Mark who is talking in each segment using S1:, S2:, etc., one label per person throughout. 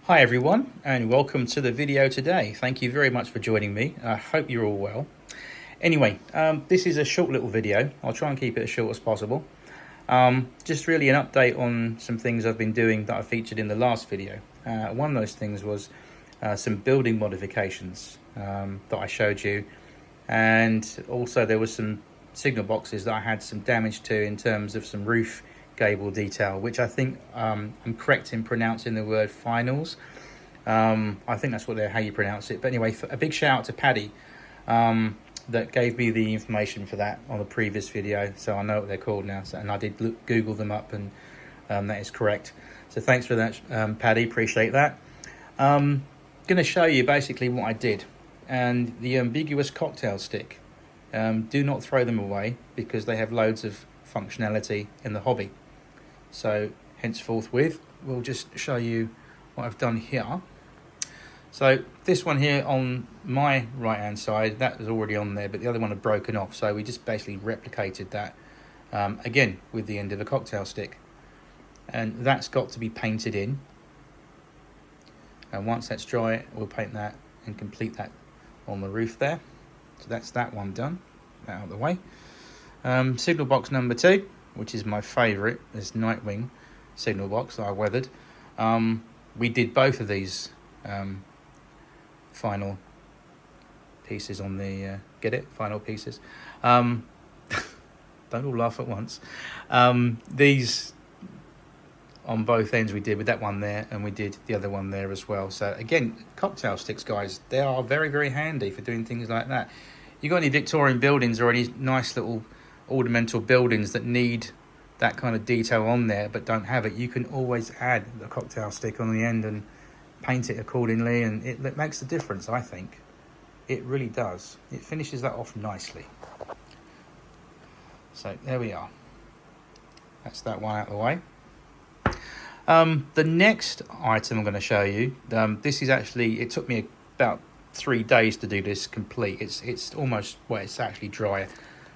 S1: Hi everyone, and welcome to the video today. Thank you very much for joining me. I hope you're all well. Anyway, this is a short little video. I'll try and keep it as short as possible. Just really an update on some things I've been doing that I featured in the last video. One of those things was some building modifications that I showed you, and also there was some signal boxes that I had some damage to in terms of some roof gable detail, which I think I'm correct in pronouncing the word finials. I think that's how you pronounce it. But anyway, a big shout out to Paddy that gave me the information for that on the previous video, so I know what they're called now. And I did Google them up, and that is correct. So thanks for that, Paddy. Appreciate that. Going to show you basically what I did, and the ambiguous cocktail stick. Do not throw them away because they have loads of functionality in the hobby. So henceforth we'll just show you what I've done here. So this one here on my right hand side, that was already on there, but the other one had broken off, so we just basically replicated that again with the end of a cocktail stick, and that's got to be painted in, and once that's dry we'll paint that and complete that on the roof there. So that's that one done, out of the way. Signal box number 2, which is my favourite, this Nightwing signal box that I weathered. We did both of these final pieces on the final pieces. Don't all laugh at once. These on both ends we did with that one there, and we did the other one there as well. So again, cocktail sticks, guys, they are very, very handy for doing things like that. You got any Victorian buildings or any nice little ornamental buildings that need that kind of detail on there but don't have it, you can always add the cocktail stick on the end and paint it accordingly, and it makes a difference. I think it really does. It finishes that off nicely. So there we are, that's that one out of the way. The next item I'm going to show you, this is actually, it took me about 3 days to do this complete. It's almost, well, it's actually dry.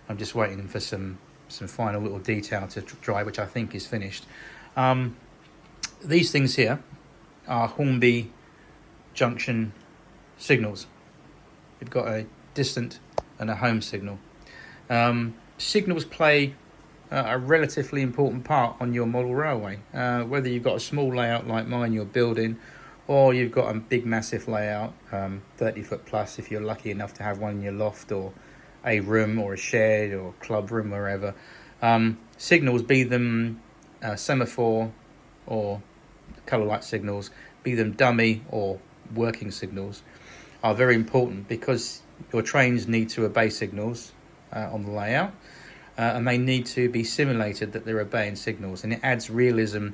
S1: I'm just waiting for some final little detail to dry, which I think is finished. These things here are Hornby junction signals. You've got a distant and a home signal. Signals play a relatively important part on your model railway. Whether you've got a small layout like mine you're building, or you've got a big massive layout, 30 foot plus if you're lucky enough to have one in your loft, or a room or a shed or club room, wherever. Signals, be them semaphore or colour light signals, be them dummy or working signals, are very important because your trains need to obey signals on the layout, and they need to be simulated that they're obeying signals, and it adds realism,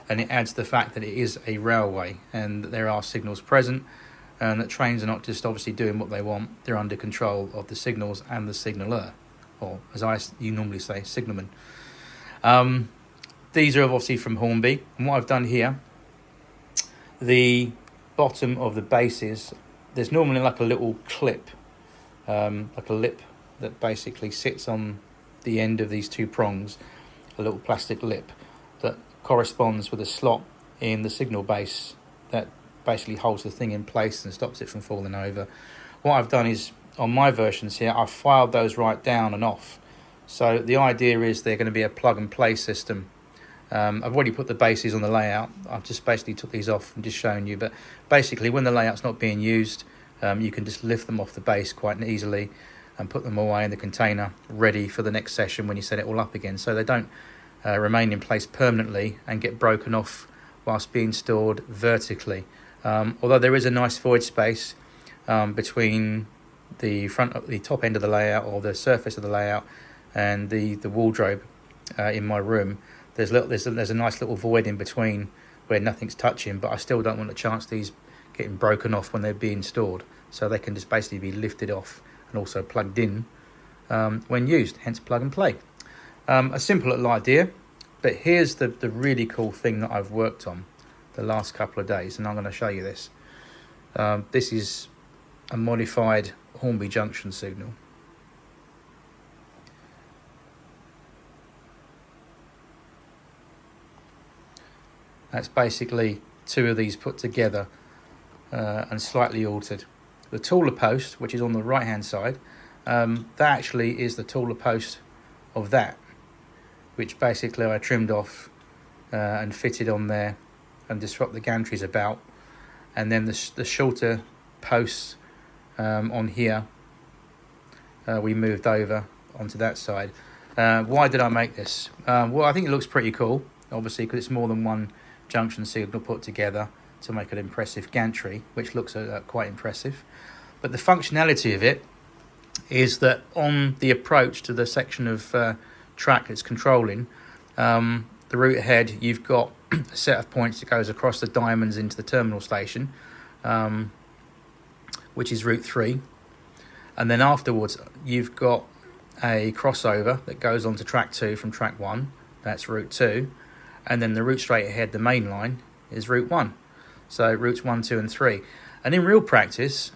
S1: and it adds the fact that it is a railway and that there are signals present, and that trains are not just obviously doing what they want, they're under control of the signals and the signaller, or as you normally say, signalman. These are obviously from Hornby, and what I've done here, the bottom of the bases, there's normally like a little clip, like a lip that basically sits on the end of these two prongs, a little plastic lip that corresponds with a slot in the signal base that basically holds the thing in place and stops it from falling over. What I've done is, on my versions here, I've filed those right down and off. So the idea is they're going to be a plug and play system. I've already put the bases on the layout. I've just basically took these off and just shown you. But basically, when the layout's not being used, you can just lift them off the base quite easily and put them away in the container, ready for the next session when you set it all up again. So they don't remain in place permanently and get broken off whilst being stored vertically. Although there is a nice void space between the top end of the layout, or the surface of the layout, and the wardrobe in my room. There's a nice little void in between where nothing's touching, but I still don't want the chance of these getting broken off when they're being stored, so they can just basically be lifted off and also plugged in when used, hence plug and play. A simple little idea, but here's the really cool thing that I've worked on the last couple of days, and I'm going to show you this. This is a modified Hornby junction signal. That's basically two of these put together and slightly altered. The taller post, which is on the right hand side, that actually is the taller post of that, which basically I trimmed off and fitted on there and disrupt the gantries about, and then the shorter posts on here we moved over onto that side. Why did I make this? Well, I think it looks pretty cool, obviously, because it's more than one junction signal put together to make an impressive gantry, which looks quite impressive. But the functionality of it is that on the approach to the section of track it's controlling, the route ahead, you've got a set of points that goes across the diamonds into the terminal station, which is route 3. And then afterwards, you've got a crossover that goes on to track 2 from track 1. That's route 2. And then the route straight ahead, the main line, is route 1. So routes 1, 2 and 3. And in real practice,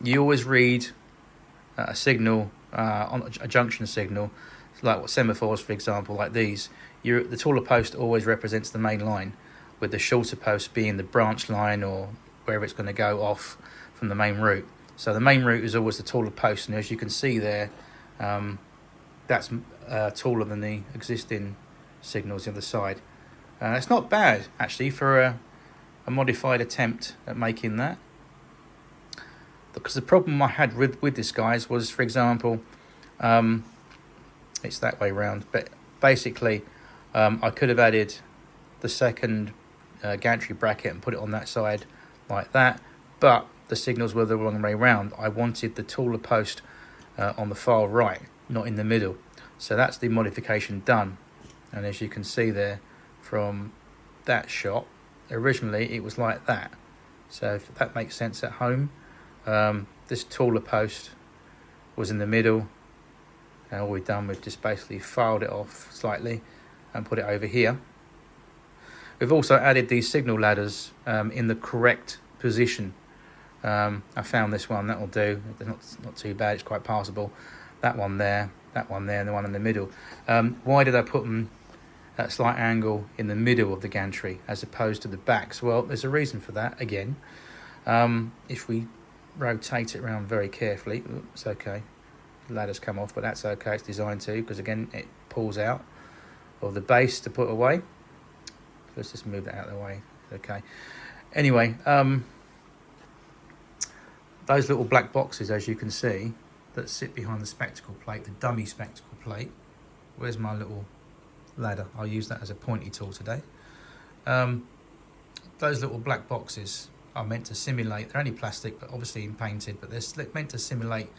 S1: you always read a signal, on a junction signal, like what semaphores, for example, like these. The taller post always represents the main line, with the shorter post being the branch line or wherever it's going to go off from the main route. So the main route is always the taller post, and as you can see there, that's taller than the existing signals the other side. It's not bad actually for a modified attempt at making that, because the problem I had with this, guys, was, for example, it's that way round, but basically I could have added the second gantry bracket and put it on that side like that, but the signals were the wrong way round. I wanted the taller post on the far right, not in the middle. So that's the modification done. And as you can see there from that shot, originally it was like that. So if that makes sense at home, this taller post was in the middle, and all we've done, we've just basically filed it off slightly and put it over here. We've also added these signal ladders in the correct position. I found this one, that'll do. It's not too bad, it's quite passable. That one there, and the one in the middle. Why did I put them at a slight angle in the middle of the gantry as opposed to the backs? Well, there's a reason for that. Again, if we rotate it around very carefully, it's okay. The ladder's come off, but that's okay. It's designed to, because again, it pulls out of the base to put away. Let's just move that out of the way. Okay. Anyway, those little black boxes, as you can see, that sit behind the spectacle plate, the dummy spectacle plate. Where's my little ladder? I'll use that as a pointy tool today. Those little black boxes are meant to simulate, they're only plastic, but obviously painted, but they're meant to simulate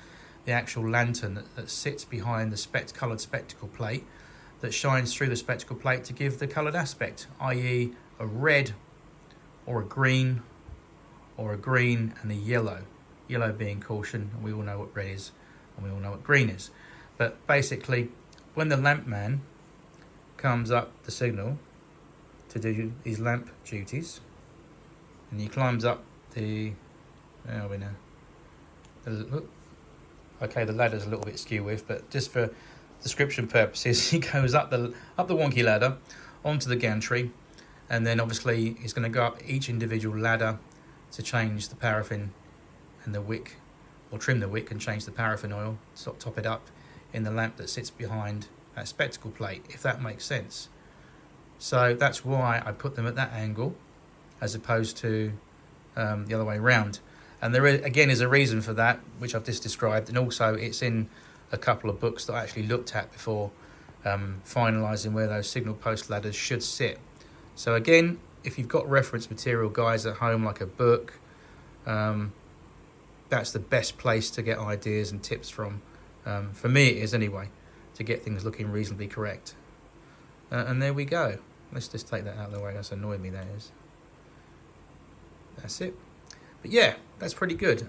S1: the actual lantern that sits behind the coloured spectacle plate that shines through the spectacle plate to give the coloured aspect, i.e. a red or a green and a yellow. Yellow being caution, and we all know what red is, and we all know what green is. But basically, when the lamp man comes up the signal to do his lamp duties, and he climbs up the, okay, the ladder's a little bit skew with, but just for description purposes, he goes up the wonky ladder onto the gantry, and then obviously he's going to go up each individual ladder to change the paraffin and the wick, or trim the wick and change the paraffin oil, sort of top it up in the lamp that sits behind that spectacle plate, if that makes sense. So that's why I put them at that angle as opposed to the other way around. And there again is a reason for that, which I've just described, and also it's in a couple of books that I actually looked at before finalising where those signal post ladders should sit. So again, if you've got reference material, guys, at home, like a book, that's the best place to get ideas and tips from. For me it is anyway, to get things looking reasonably correct. And there we go. Let's just take that out of the way. That's annoyed me, that is. That's it. But yeah, that's pretty good.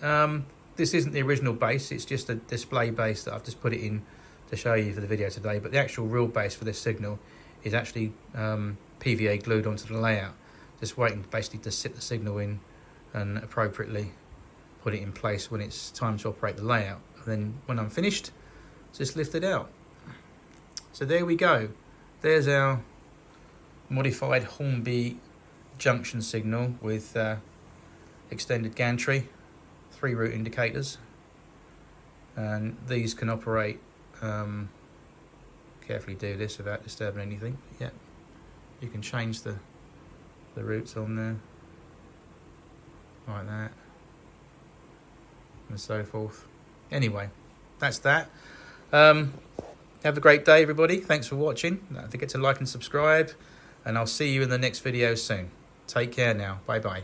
S1: This isn't the original base, it's just a display base that I've just put it in to show you for the video today. But the actual real base for this signal is actually PVA glued onto the layout, just waiting basically to sit the signal in and appropriately put it in place when it's time to operate the layout. And then when I'm finished, just lift it out. So there we go. There's our modified Hornby junction signal with extended gantry, 3 route indicators, and these can operate, carefully do this without disturbing anything. Yeah, you can change the routes on there like that and so forth. Anyway, that's that. Have a great day, everybody. Thanks for watching. Don't forget to like and subscribe, and I'll see you in the next video soon. Take care now. Bye bye.